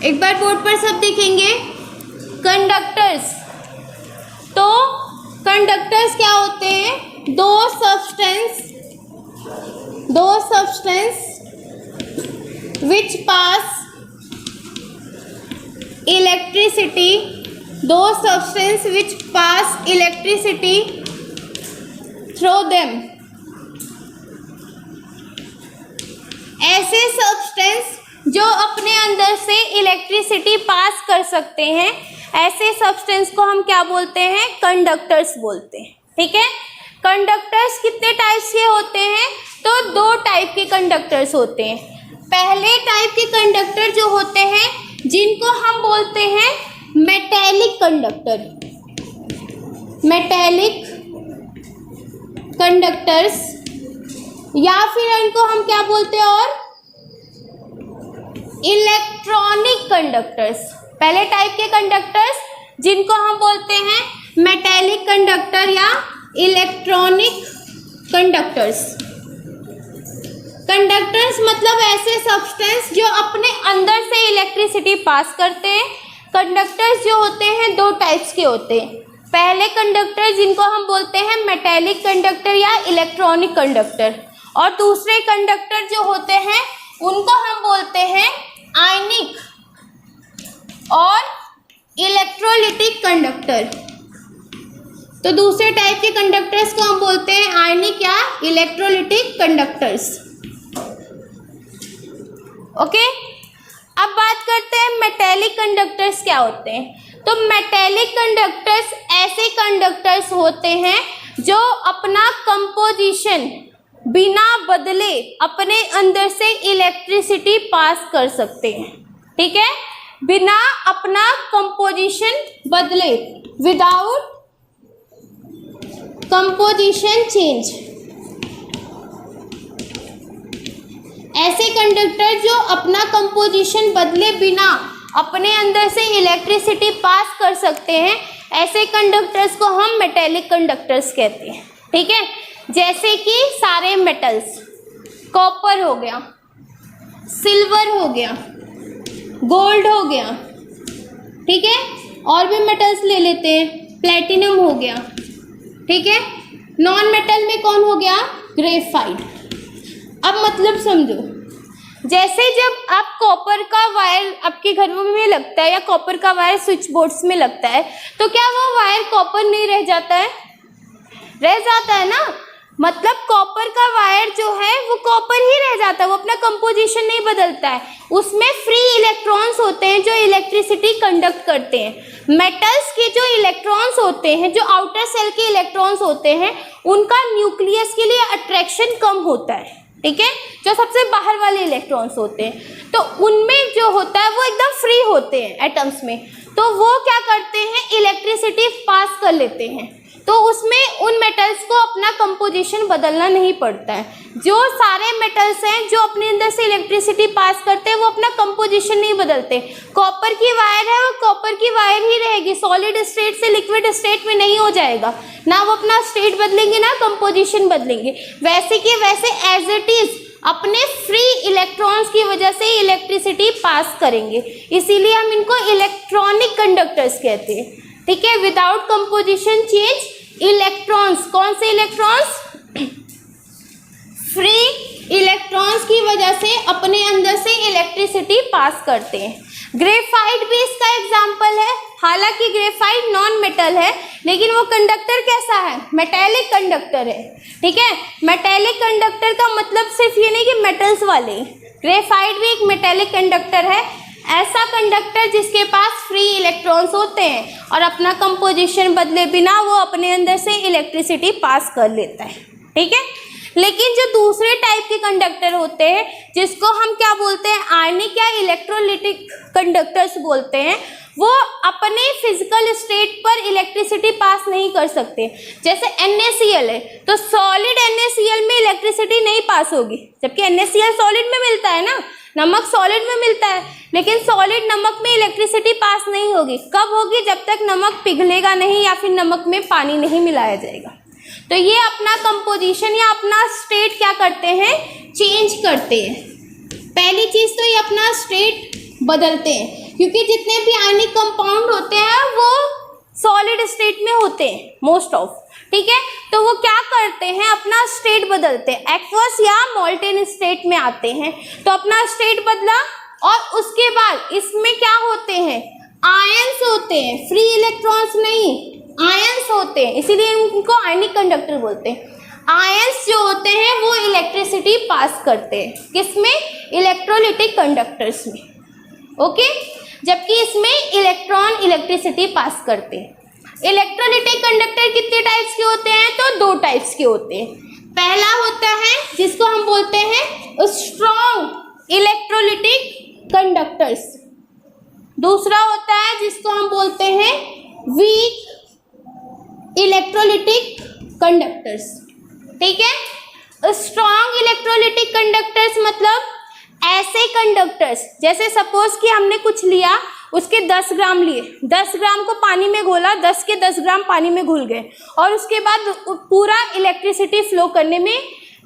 एक बार बोर्ड पर सब देखेंगे कंडक्टर्स। तो कंडक्टर्स क्या होते हैं? दो सब्सटेंस विच पास इलेक्ट्रिसिटी, दो substance which pass electricity through them. ऐसे सब्सटेंस जो अपने अंदर से इलेक्ट्रिसिटी पास कर सकते हैं, ऐसे सब्सटेंस को हम क्या बोलते हैं? कंडक्टर्स बोलते हैं। ठीक है, कंडक्टर्स कितने टाइप्स के होते हैं? तो दो टाइप के कंडक्टर्स होते हैं। पहले टाइप के कंडक्टर जो होते हैं जिनको हम बोलते हैं मेटेलिक कंडक्टर, मेटेलिक कंडक्टर्स, या फिर इनको हम क्या बोलते हैं? और इलेक्ट्रॉनिक कंडक्टर्स। पहले टाइप के कंडक्टर्स जिनको हम बोलते हैं मेटेलिक कंडक्टर या इलेक्ट्रॉनिक कंडक्टर्स। कंडक्टर्स मतलब ऐसे सब्सटेंस जो अपने अंदर से इलेक्ट्रिसिटी पास करते हैं। कंडक्टर्स जो होते हैं दो टाइप्स के होते हैं। पहले कंडक्टर जिनको हम बोलते हैं मेटेलिक कंडक्टर या इलेक्ट्रॉनिक कंडक्टर, और दूसरे कंडक्टर जो होते हैं उनको हम बोलते हैं आयनिक और इलेक्ट्रोलिटिक कंडक्टर। तो दूसरे टाइप के कंडक्टर्स को हम बोलते हैं आयनिक या इलेक्ट्रोलिटिक कंडक्टर्स। ओके, अब बात करते हैं मेटेलिक कंडक्टर्स क्या होते हैं। तो मेटेलिक कंडक्टर्स ऐसे कंडक्टर्स होते हैं जो अपना कंपोजिशन बिना बदले अपने अंदर से इलेक्ट्रिसिटी पास कर सकते हैं। ठीक है, बिना अपना कंपोजिशन बदले, विदाउट कंपोजिशन चेंज। ऐसे कंडक्टर जो अपना कंपोजिशन बदले बिना अपने अंदर से इलेक्ट्रिसिटी पास कर सकते हैं, ऐसे कंडक्टर्स को हम मेटेलिक कंडक्टर्स कहते हैं। ठीक है, जैसे कि सारे मेटल्स, कॉपर हो गया, सिल्वर हो गया, गोल्ड हो गया। ठीक है, और भी मेटल्स ले लेते हैं, प्लेटिनम हो गया। ठीक है, नॉन मेटल में कौन हो गया? ग्रेफाइट। अब मतलब समझो, जैसे जब आप कॉपर का वायर आपके घरों में लगता है या कॉपर का वायर स्विच बोर्ड्स में लगता है, तो क्या वो वायर कॉपर नहीं रह जाता है? रह जाता है ना। मतलब कॉपर का वायर जो है वो कॉपर ही रह जाता है, वो अपना कंपोजिशन नहीं बदलता है। उसमें फ्री इलेक्ट्रॉन्स होते हैं जो इलेक्ट्रिसिटी कंडक्ट करते हैं। मेटल्स के जो इलेक्ट्रॉन्स होते हैं, जो आउटर सेल के इलेक्ट्रॉन्स होते हैं, उनका न्यूक्लियस के लिए अट्रैक्शन कम होता है। ठीक है, जो सबसे बाहर वाले इलेक्ट्रॉन्स होते हैं, तो उनमें जो होता है वो एकदम फ्री होते हैं एटम्स में। तो वो क्या करते हैं? इलेक्ट्रिसिटी पास कर लेते हैं। तो उसमें उन मेटल्स को अपना कंपोजिशन बदलना नहीं पड़ता है। जो सारे मेटल्स हैं जो अपने अंदर से इलेक्ट्रिसिटी पास करते हैं, वो अपना कंपोजिशन नहीं बदलते। कॉपर की वायर है, वो कॉपर की वायर ही रहेगी, सॉलिड स्टेट से लिक्विड स्टेट में नहीं हो जाएगा। ना वो अपना स्टेट बदलेंगे ना कंपोजिशन बदलेंगे। वैसे कि वैसे एज इट इज अपने फ्री इलेक्ट्रॉन्स की वजह से इलेक्ट्रिसिटी पास करेंगे, इसीलिए हम इनको इलेक्ट्रॉनिक कंडक्टर्स कहते हैं। ठीक है, विदाउट कंपोजिशन चेंज इलेक्ट्रॉन्स, कौन से इलेक्ट्रॉन्स? फ्री इलेक्ट्रॉन्स की वजह से अपने अंदर से इलेक्ट्रिसिटी पास करते हैं। ग्रेफाइट भी इसका एग्जाम्पल है। हालांकि ग्रेफाइट नॉन मेटल है, लेकिन वो कंडक्टर कैसा है? मेटेलिक कंडक्टर है। ठीक है, मेटेलिक कंडक्टर का मतलब सिर्फ ये नहीं कि मेटल्स वाले, ग्रेफाइट भी एक मेटेलिक कंडक्टर है। ऐसा कंडक्टर जिसके पास फ्री इलेक्ट्रॉन्स होते हैं और अपना कंपोजिशन बदले बिना वो अपने अंदर से इलेक्ट्रिसिटी पास कर लेता है। ठीक है, लेकिन जो दूसरे टाइप के कंडक्टर होते हैं जिसको हम क्या बोलते हैं? आयनिक या इलेक्ट्रोलिटिक कंडक्टर्स बोलते हैं, वो अपने फिजिकल स्टेट पर इलेक्ट्रिसिटी पास नहीं कर सकते। जैसे NaCl है, तो सॉलिड NaCl में इलेक्ट्रिसिटी नहीं पास होगी, जबकि NaCl सॉलिड में मिलता है ना, नमक सॉलिड में मिलता है, लेकिन सॉलिड नमक में इलेक्ट्रिसिटी पास नहीं होगी। कब होगी? जब तक नमक पिघलेगा नहीं या फिर नमक में पानी नहीं मिलाया जाएगा। तो ये अपना कंपोजिशन या अपना स्टेट क्या करते हैं? चेंज करते हैं। पहली चीज़ तो ये अपना स्टेट बदलते हैं। क्योंकि जितने भी आयनिक कंपाउंड होते हैं वो सॉलिड स्टेट में होते हैं मोस्ट ऑफ, ठीक है। तो वो क्या करते हैं, अपना स्टेट बदलते हैं, एक्वस या मोल्टेन स्टेट में आते हैं। तो अपना स्टेट बदला और उसके बाद इसमें क्या होते हैं, आयंस होते हैं, फ्री इलेक्ट्रॉन्स नहीं, आयंस होते हैं, इसीलिए इनको आयनिक कंडक्टर बोलते हैं। आयंस जो होते हैं वो इलेक्ट्रिसिटी पास करते हैं, किसमें, इलेक्ट्रोलिटिक कंडक्टर्स में, ओके। जबकि इसमें इलेक्ट्रॉन इलेक्ट्रिसिटी पास करते हैं। इलेक्ट्रोलिटिक कंडक्टर कितने टाइप्स के होते हैं, तो 2 टाइप्स के होते हैं। पहला होता है जिसको हम बोलते हैं स्ट्रॉन्ग इलेक्ट्रोलिटिक कंडक्टर्स, दूसरा होता है जिसको हम बोलते हैं वीक इलेक्ट्रोलिटिक कंडक्टर्स, ठीक है। स्ट्रॉन्ग इलेक्ट्रोलिटिक कंडक्टर्स मतलब ऐसे कंडक्टर्स, जैसे सपोज कि हमने कुछ लिया, उसके 10 ग्राम लिए, 10 ग्राम को पानी में घोला, 10 के 10 ग्राम पानी में घुल गए और उसके बाद पूरा इलेक्ट्रिसिटी फ्लो करने में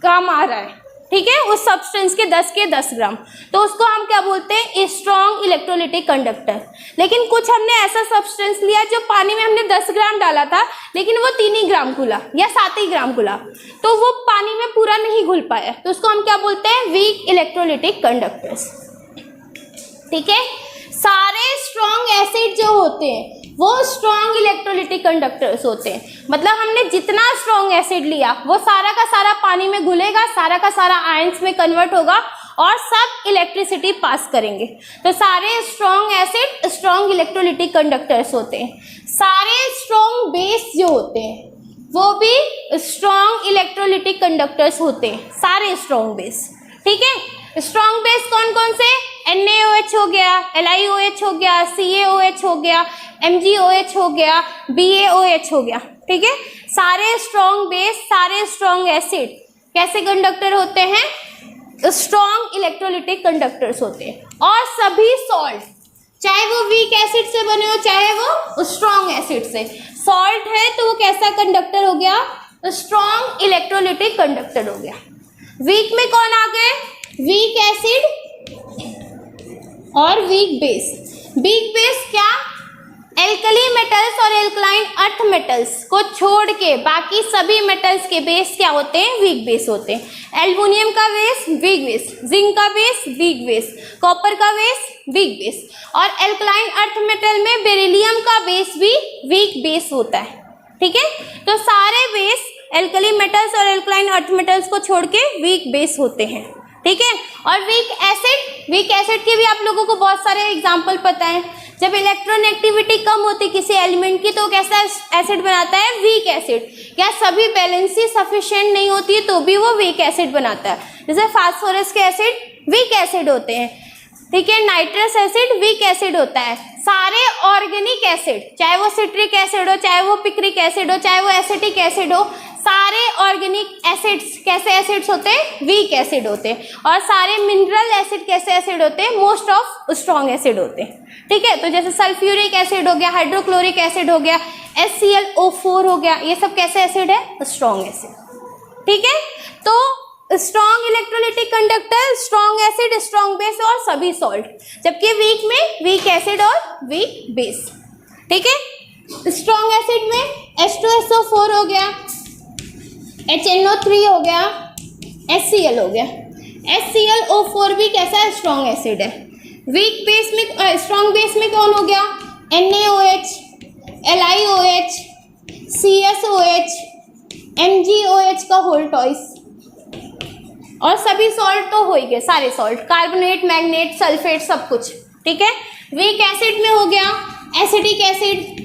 काम आ रहा है, ठीक है, उस सब्सटेंस के 10 ग्राम, तो उसको हम क्या बोलते हैं, स्ट्रॉन्ग इलेक्ट्रोलिटिक कंडक्टर। लेकिन कुछ हमने ऐसा सब्सटेंस लिया जो पानी में हमने 10 ग्राम डाला था लेकिन वो 3 ही ग्राम घुला या 7 ही ग्राम घुला, तो वो पानी में पूरा नहीं घुल पाया, तो उसको हम क्या बोलते हैं, वीक इलेक्ट्रोलिटिक कंडक्टर्स, ठीक है। सारे स्ट्रॉन्ग एसिड जो होते हैं वो स्ट्रॉन्ग इलेक्ट्रोलिटिक कंडक्टर्स होते हैं, मतलब हमने जितना स्ट्रॉन्ग एसिड लिया वो सारा का सारा पानी में घुलेगा, सारा का सारा आयंस में कन्वर्ट होगा और सब इलेक्ट्रिसिटी पास करेंगे। तो सारे strong acid strong electrolytic conductors होते हैं। सारे स्ट्रॉन्ग बेस जो होते हैं वो भी स्ट्रॉन्ग इलेक्ट्रोलिटिक कंडक्टर्स होते हैं, सारे स्ट्रॉन्ग बेस, ठीक है। स्ट्रॉन्ग बेस कौन कौन से, NaOH हो गया, LiOH हो गया, CaOH हो गया, MgOH हो गया, BaOH हो गया, ठीक है। सारे स्ट्रॉन्ग बेस, सारे स्ट्रॉन्ग एसिड कैसे कंडक्टर होते हैं, स्ट्रॉन्ग इलेक्ट्रोलिटिक कंडक्टर्स होते हैं। और सभी सॉल्ट, चाहे वो वीक एसिड से बने हो चाहे वो स्ट्रॉन्ग एसिड से, सॉल्ट है तो वो कैसा कंडक्टर हो गया, स्ट्रॉन्ग इलेक्ट्रोलिटिक कंडक्टर हो गया। वीक में कौन आ गए, वीक एसिड और वीक बेस। वीक बेस क्या, एल्कली मेटल्स और एल्कलाइन अर्थ मेटल्स को छोड़ के बाकी सभी मेटल्स के बेस क्या होते हैं, वीक बेस होते हैं। एल्युमिनियम का बेस वीक बेस, जिंक का बेस वीक बेस, कॉपर का बेस वीक बेस, और एल्कलाइन अर्थ मेटल में बेरिलियम का बेस भी वीक बेस होता है, ठीक है। तो सारे बेस एल्कली मेटल्स और एल्कलाइन अर्थ मेटल्स को छोड़ के वीक बेस होते हैं, ठीक है। और वीक एसिड के भी आप लोगों को बहुत सारे एग्जाम्पल पता है। जब इलेक्ट्रोनेगेटिविटी कम होती किसी एलिमेंट की तो कैसा एसिड बनाता है, वीक एसिड, या सभी बैलेंसी सफिशिएंट नहीं होती है तो भी वो वीक एसिड बनाता है। जैसे फास्फोरस के एसिड वीक एसिड होते हैं, ठीक है। नाइट्रस एसिड वीक एसिड होता है। सारे ऑर्गेनिक एसिड, चाहे वो सिट्रिक एसिड हो, चाहे वो पिक्रिक एसिड हो, चाहे वो एसिटिक एसिड हो, सारे ऑर्गेनिक एसिड्स कैसे एसिड्स होते हैं, वीक एसिड होते हैं। और सारे मिनरल एसिड कैसे एसिड होते हैं, मोस्ट ऑफ स्ट्रॉन्ग एसिड होते हैं, ठीक है। तो जैसे सल्फ्यूरिक एसिड हो गया, हाइड्रोक्लोरिक एसिड हो गया, HClO4 हो गया, ये सब कैसे एसिड है, स्ट्रॉन्ग एसिड, ठीक है। तो strong electrolytic conductor, strong acid, strong base और सभी सॉल्ट, जबकि वीक में वीक एसिड और वीक बेस, ठीक है। स्ट्रॉन्ग एसिड में H2SO4 हो गया, HNO3 हो गया, HCl हो गया। HClO4 भी कैसा है, स्ट्रॉन्ग एसिड है। वीक बेस में, स्ट्रॉन्ग बेस में कौन हो गया, NaOH, LiOH, CSOH, MgOH का होल टॉइस, और सभी सॉल्ट तो हो ही गए, सारे सॉल्ट, कार्बोनेट, मैग्नेट, सल्फेट, सब कुछ, ठीक है। वीक एसिड में हो गया एसिटिक एसिड,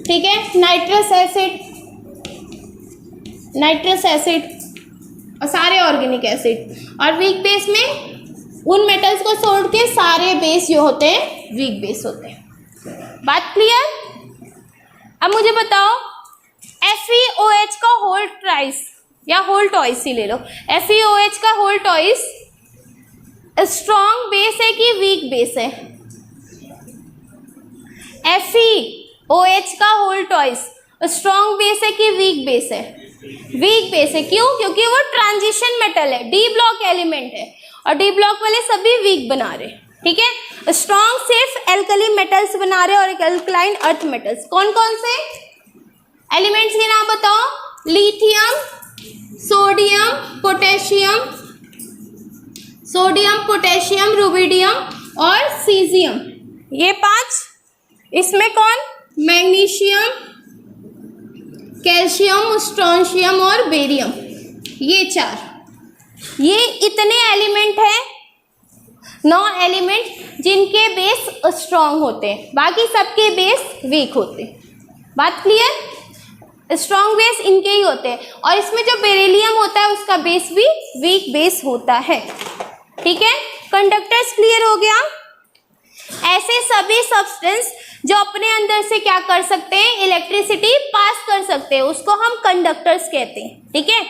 ठीक है, नाइट्रस एसिड और सारे ऑर्गेनिक एसिड। और वीक बेस में उन मेटल्स को छोड़ के सारे बेस जो होते हैं वीक बेस होते हैं। बात क्लियर। अब मुझे बताओ FeOH का होल ट्राइस या होल टॉइस ही ले लो, FeOH का होल टॉइस स्ट्रॉन्ग बेस है कि वीक बेस है, FeOH का होल टॉइस स्ट्रॉन्ग बेस है कि वीक बेस है, वीक बेस है। क्यों, क्योंकि वो ट्रांजिशन मेटल है, डी ब्लॉक एलिमेंट है और डी ब्लॉक वाले सभी वीक बना रहे, ठीक है। स्ट्रॉन्ग सिर्फ एल्कली मेटल्स बना रहे और एल्कलाइन अर्थ मेटल्स। कौन कौन से एलिमेंट्स के नाम बताओ? लिथियम, सोडियम, पोटेशियम, रुबिडियम और सीजियम, ये 5। इसमें कौन? मैग्नीशियम, कैल्शियम, स्ट्रोंशियम और बेरियम, ये 4। ये इतने एलिमेंट हैं, 9 एलिमेंट जिनके बेस स्ट्रॉन्ग होते हैं, बाकी सबके बेस वीक होते हैं। बात क्लियर? स्ट्रॉन्ग बेस इनके ही होते हैं और इसमें जो बेरिलियम होता है उसका बेस भी वीक बेस होता है। ठीक है, कंडक्टर्स क्लियर हो गया। ऐसे सभी सब्सटेंस जो अपने अंदर से क्या कर सकते हैं? इलेक्ट्रिसिटी पास कर सकते हैं, उसको हम कंडक्टर्स कहते हैं। ठीक है,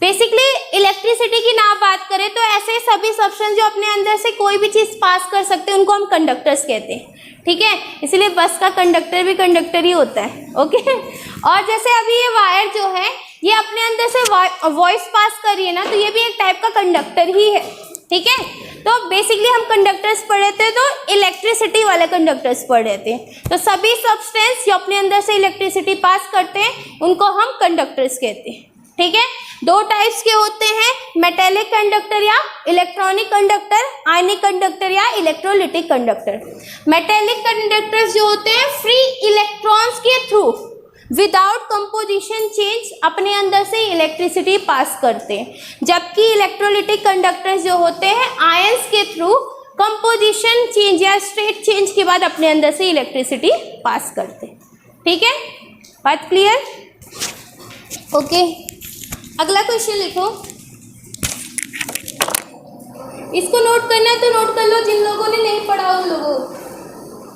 बेसिकली इलेक्ट्रिसिटी की ना बात करें तो ऐसे सभी सब्सटेंस जो अपने अंदर से कोई भी चीज़ पास कर सकते हैं उनको हम कंडक्टर्स कहते हैं। ठीक है, इसलिए बस का कंडक्टर भी कंडक्टर ही होता है। ओके, और जैसे अभी ये वायर जो है ये अपने अंदर से वॉइस पास कर रही है ना, तो ये भी एक टाइप का कंडक्टर ही है। ठीक है, तो बेसिकली हम कंडक्टर्स पढ़ रहे थे, तो इलेक्ट्रिसिटी वाले कंडक्टर्स पढ़ रहे थे। तो सभी सब्सटेंस जो अपने अंदर से इलेक्ट्रिसिटी पास करते हैं उनको हम कंडक्टर्स कहते हैं। ठीक है, 2 टाइप्स के होते हैं, मेटेलिक कंडक्टर या इलेक्ट्रॉनिक कंडक्टर, आयनिक कंडक्टर या इलेक्ट्रोलिटिक कंडक्टर। मेटेलिक कंडक्टर्स जो होते हैं फ्री इलेक्ट्रॉन्स के थ्रू विदाउट कंपोजिशन चेंज अपने अंदर से इलेक्ट्रिसिटी पास करते हैं, जबकि इलेक्ट्रोलिटिक कंडक्टर्स जो होते हैं आयंस के थ्रू कंपोजिशन चेंज या स्टेट चेंज के बाद अपने अंदर से इलेक्ट्रिसिटी पास करते हैं। ठीक है, बात क्लियर? ओके, अगला क्वेश्चन लिखो। इसको नोट करना है तो नोट कर लो, जिन लोगों ने नहीं पढ़ा उन लोगों,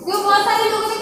जो बहुत सारे लोगों ने